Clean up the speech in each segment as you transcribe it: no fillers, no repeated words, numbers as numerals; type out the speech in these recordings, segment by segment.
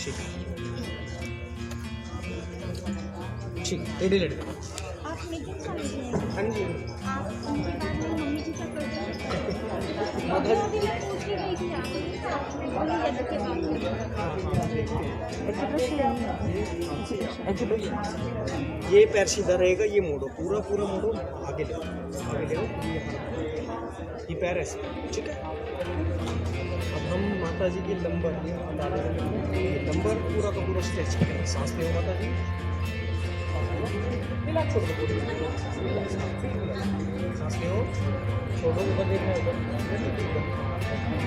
ठीक ठीक टेढ़ी लेट करो। आप मेकिंग का लीजिए। हाँ जी आप उनके बाद मेरी मम्मी जी का कर दीजिए। मदर अभी मैं पूछ ही रही थी आपसे वही जगह के बात में। ये पैर सीधा रहेगा, ये मोड़ो, पूरा पूरा मोड़ो, आगे ले ये पैर ऐसे, ठीक है। अब हम माता जी के लंबर लंबर पूरा का पूरा स्ट्रेच करेंगे। सांस ले माता जी, रिलैक्स छोड़ दो, सांस ले छोड़ो, ऊपर देखना ऊपर,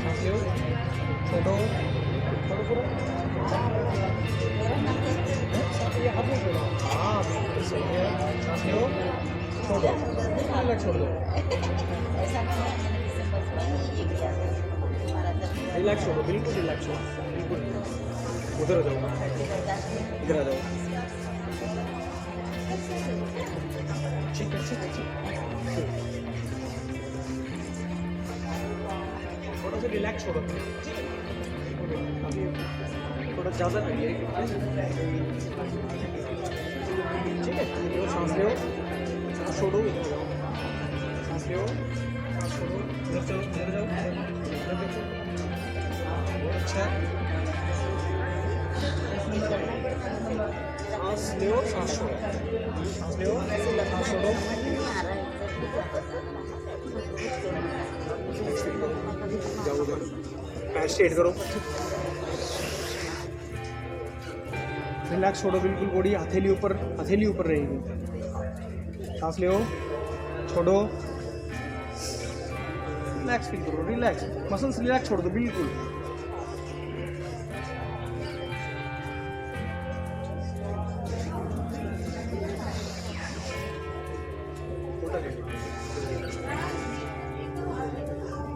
सांस ले छोड़ो, छोड़ो पूरा, ये हाथ में छोड़ो, हाँ बिल्कुल सही है। सांस ले छोड़ो, रिलैक्स छोड़ दो, रिलैक्स छोड़ो, बिल्कुल रिलैक्स छोड़ो, बिल्कुल उधर आ जाओ, इधर आ जाओ, ठीक है ठीक है ठीक है। थोड़ा सा रिलैक्स छोड़ो, अभी थोड़ा ज़्यादा करिए, ठीक है। सांस लो, सांस छोड़ो, सांस लो, सांस छोड़ो, इधर चलो, इधर जाओ, इधर देखो, बहुत अच्छा है। सांस लो, सांस छोड़ो, सांस लो, सांस छोड़ो, जाओ उधर, पैर स्ट्रेट करो, रिलैक्स छोड़ो बिल्कुल, बॉडी हथेली ऊपर रहेगी। सांस लो, छोड़ो, रिलैक्स फील करो, रिलैक्स, मसल्स रिलैक्स छोड़ दो बिल्कुल।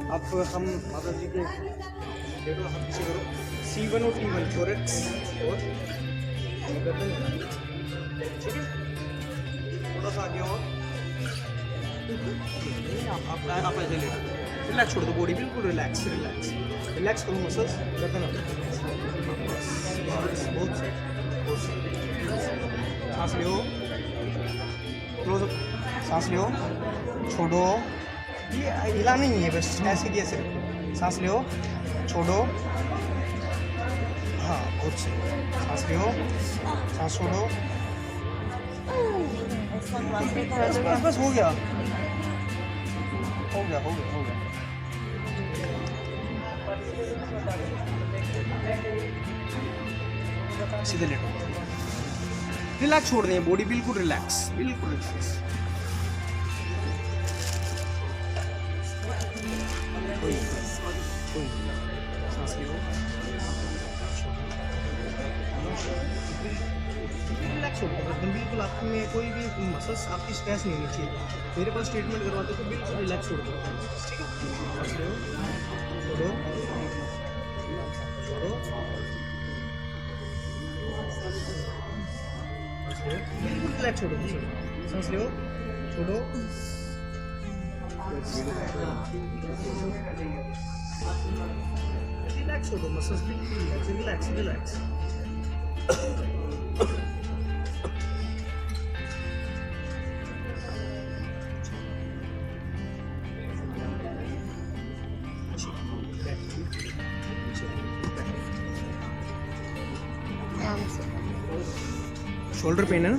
अब हम माता जी के देखो, हाथ पीछे करो, C1 और T1 थोरेक्स और गर्दन, ठीक है। थोड़ा सा आगे और आप ऐसे लेटो, रिलैक्स छोड़ दो, बॉडी बिल्कुल रिलैक्स, रिलैक्स रिलैक्स करो, मसल्स गर्दन बहुत सही। सांस लो, क्लोज अप, सांस लो, छोड़ो, ये हिला नहीं है, बस ऐसे की ऐसे, सांस लो, छोड़ो, हाँ बहुत सही, सांस लो, सांस छोड़ो, बस बस हो गया, हो गया, हो गया, हो गया। सीधे लेटो, रिलैक्स छोड़ दें, बॉडी बिल्कुल रिलैक्स, बिल्कुल रिलैक्स। सांस लो, रिलैक्स हो गया, बिल्कुल आप में कोई भी मसल्स आपकी स्ट्रेस नहीं होनी चाहिए। मेरे पास ट्रीटमेंट करवाते तो बिल्कुल रिलैक्स छोड़ दो, ठीक है। सांस लो, छोड़ो, छोड़ो, बिल्कुल रिलैक्स छोड़ो, सांस लो, छोड़ो, रिलैक्स छोड़ो, मसल्स बिल्कुल रिलैक्स, रिलैक्स। शोल्डर पेन है ना?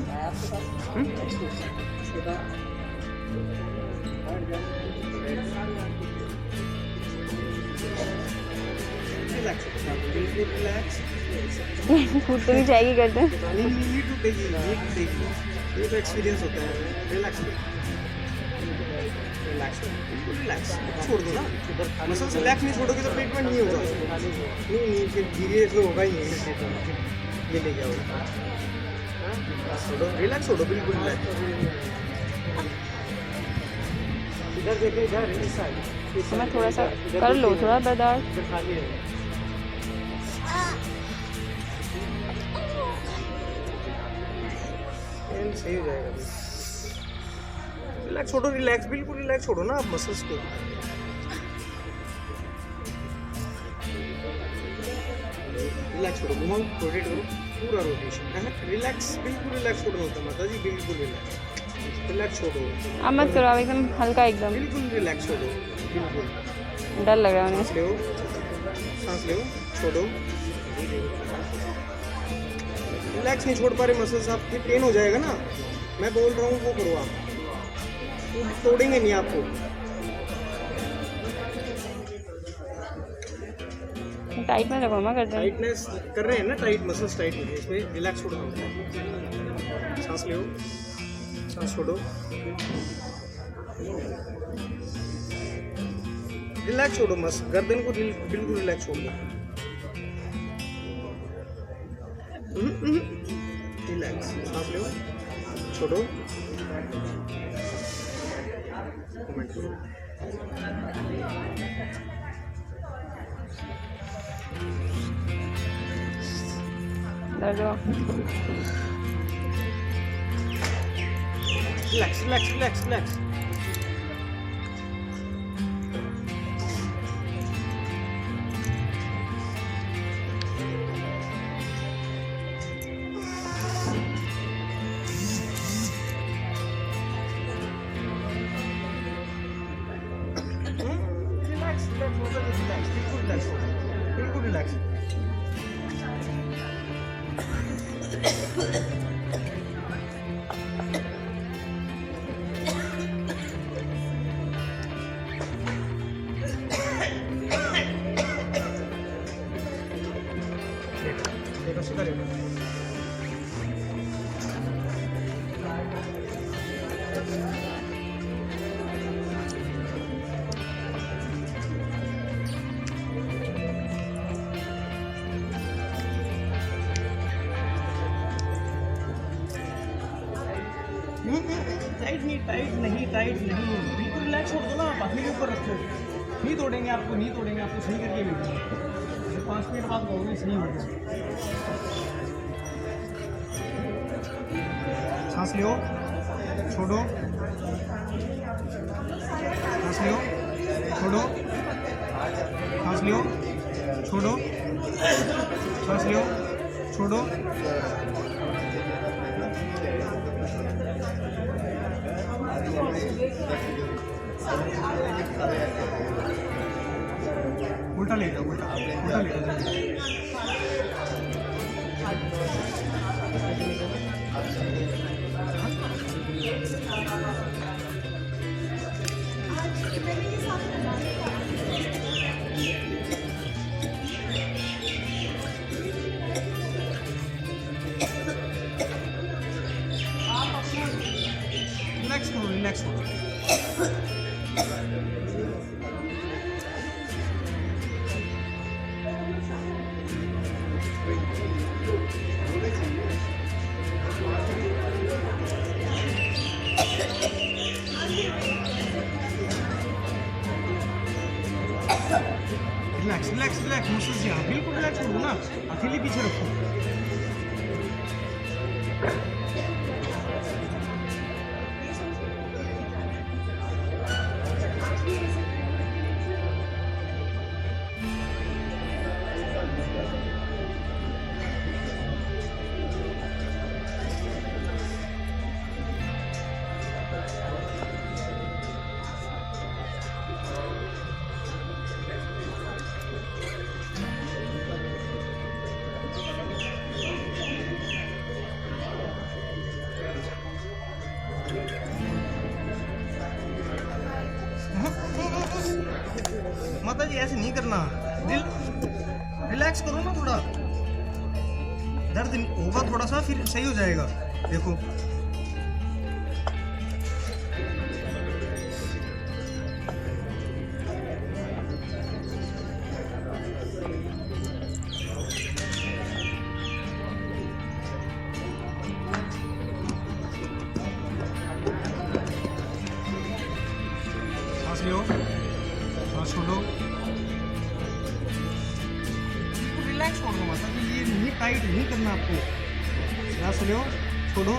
फूट तो नहीं जाएगी करते, ये तो एक्सपीरियंस होता है। रिलैक्स रिलैक्स रिलैक्स छोड़ दो ना, मसल्स रिलैक्स नहीं छोड़ोगे तो ट्रीटमेंट नहीं होगा, नहीं फिर धीरे तो होगा ही नहीं ट्रीटमेंट। ये ले जाओ, छोड़ो, रिलैक्स छोड़ो, बिल्कुल रिलैक्स। इधर देखो, इधर इस साइड, मैं थोड़ा सा कर लो, थोड़ा बर्दाश्त। इधर खाली है, सही हो जाएगा। रिलैक्स छोड़ो, रिलैक्स बिल्कुल रिलैक्स छोड़ो ना आप मसल्स को। रिलैक्स छोड़ो, घुमाओ, रोटेट करो, पूरा रोटेशन। रिलैक्स, बिल्कुल रिलैक्स छोड़ना होता है माता जी, बिल्कुल रिलैक्स छोड़ो। अब मत करो, अब एकदम हल्का, एकदम बिल्कुल रिलैक्स छोड़ो, बिल्कुल। डर लग रहा है सांस लो, सांस लो, छोड़ो। रिलैक्स नहीं छोड़ पा रहे मसल्स आप, फिर पेन हो जाएगा ना। मैं बोल रहा हूँ वो करो आप, तो तोड़ेंगे नहीं आपको। टाइट में रखो, मैं करते हैं। टाइटनेस कर रहे हैं ना, टाइट मसल्स टाइट हो गए, इसमें रिलैक्स छोड़ना होता है। सांस लो, सांस छोड़ो, रिलैक्स छोड़ो, मस गर्दन को बिल्कुल रिलैक्स छोड़ दो। रिलैक्स, सांस लो, छोड़ो, कमेंट करो। दर्द हो। Relax relax relax relax. Relax relax, बिल्कुल रिलैक्स, बिल्कुल रिलैक्स। देखो सीधा देखो। टाइट नहीं, टाइट नहीं, टाइट नहीं, बिल्कुल रिलैक्स छोड़ दो ना आप, अपने ऊपर रखो। नहीं तोड़ेंगे आपको, नहीं तोड़ेंगे आपको, सही करके भेजेंगे। 5 मिनट बाद कहोगे सही हो गया। सांस लो, छोड़ो, सांस लो, छोड़ो, सांस लो, छोड़ो, सांस लो, छोड़ो। उल्टा ले जाओ, उल्टा उल्टा ले जाओ। रिलैक्स करो, रिलैक्स करो। रिलैक्स रिलैक्स रिलैक्स, मसल्स यहाँ बिल्कुल रिलैक्स करो ना, हथेली पीछे रखो। माता जी ऐसे नहीं करना, रिलैक्स करो ना थोड़ा। दर्द होगा थोड़ा सा, फिर सही हो जाएगा। देखो सांस लो, सांस छोड़ो, रिलैक्स छोड़ दो माता जी, ये नहीं टाइट नहीं करना आपको। सांस लो, छोड़ो,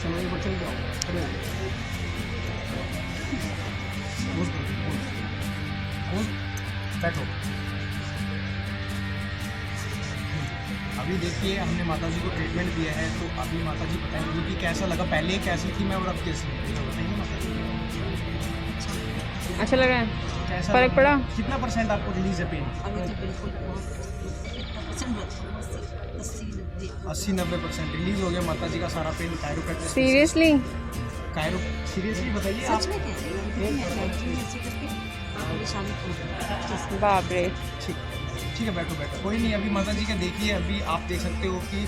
चलो एक बार चल जाओ, खड़े हो जाओ। पोज करो, पोज, बैठो। अभी देखिए हमने माता जी को ट्रीटमेंट दिया है, तो अभी माता जी बताएंगी कि कैसा लगा, पहले कैसी थी मैं और अब कैसी हूँ, बताएंगे माता जी। अच्छा लग रहा है? कैसा फर्क लगा? पड़ा? कितना परसेंट आपको रिलीज है पेन? अभी तो बिल्कुल बहुत 80-90% रिलीज हो गया माता जी का सारा पेन। Chiropractic seriously? सीरियसली बताइए आप। सच में कह रही हूँ, ऐसे करके परेशानी हो गई। बाप रे। ठीक ठीक है, बैठो बैठो, कोई नहीं। अभी माता जी का देखिए, अभी आप देख सकते हो कि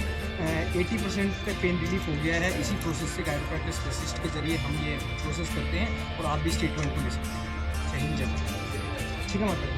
80% पे पेन रिलीफ हो गया है। इसी प्रोसेस से कायरोप्रैक्टिस स्पेशलिस्ट के जरिए हम ये प्रोसेस करते हैं और आप भी इस ट्रीटमेंट को ले सकते हैं। सही जगह। ठीक है माता जी।